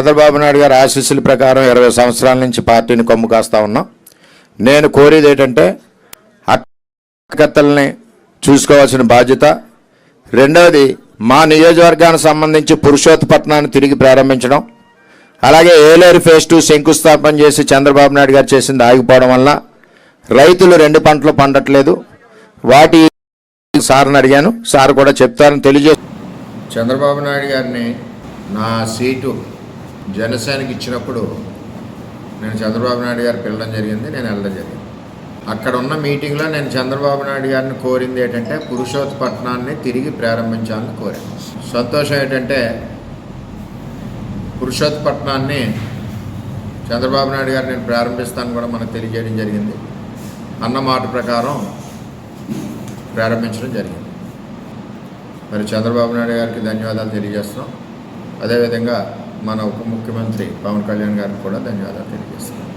చంద్రబాబు నాయుడు గారి ఆశీస్సుల ప్రకారం 20 సంవత్సరాల నుంచి పార్టీని కొమ్ము కాస్తా ఉన్నాం. నేను కోరేది ఏంటంటే కార్యకర్తల్ని చూసుకోవాల్సిన బాధ్యత. రెండవది, మా నియోజకవర్గానికి సంబంధించి పురుషోత్తపట్నాన్ని తిరిగి ప్రారంభించడం, అలాగే ఏలేరు ఫేజ్ 2 శంకుస్థాపన చేసి చంద్రబాబు నాయుడు గారు చేసింది ఆగిపోవడం వల్ల రైతులు 2 పంటలు పండట్లేదు. వాటి సార్ని అడిగాను, సార్ కూడా చెప్తారని తెలియజేస్తాను. చంద్రబాబు నాయుడు గారిని నా సీటు జనసేనకి ఇచ్చినప్పుడు నేను చంద్రబాబు నాయుడు గారు పిలవడం జరిగింది, నేను వెళ్ళడం జరిగింది. అక్కడ ఉన్న మీటింగ్లో నేను చంద్రబాబు నాయుడు గారిని కోరింది ఏంటంటే పురుషోత్తపట్నాన్ని తిరిగి ప్రారంభించాలని కోరాను. సంతోషం ఏంటంటే పురుషోత్తపట్నాన్ని చంద్రబాబు నాయుడు గారు నేను ప్రారంభిస్తాను కూడా మనకు తెలియజేయడం జరిగింది. అన్న మాట ప్రకారం ప్రారంభించడం జరిగింది. మరి చంద్రబాబు నాయుడు గారికి ధన్యవాదాలు తెలియజేస్తున్నాం. అదేవిధంగా మన ఉప ముఖ్యమంత్రి పవన్ కళ్యాణ్ గారికి కూడా ధన్యవాదాలు తెలియజేస్తున్నాం.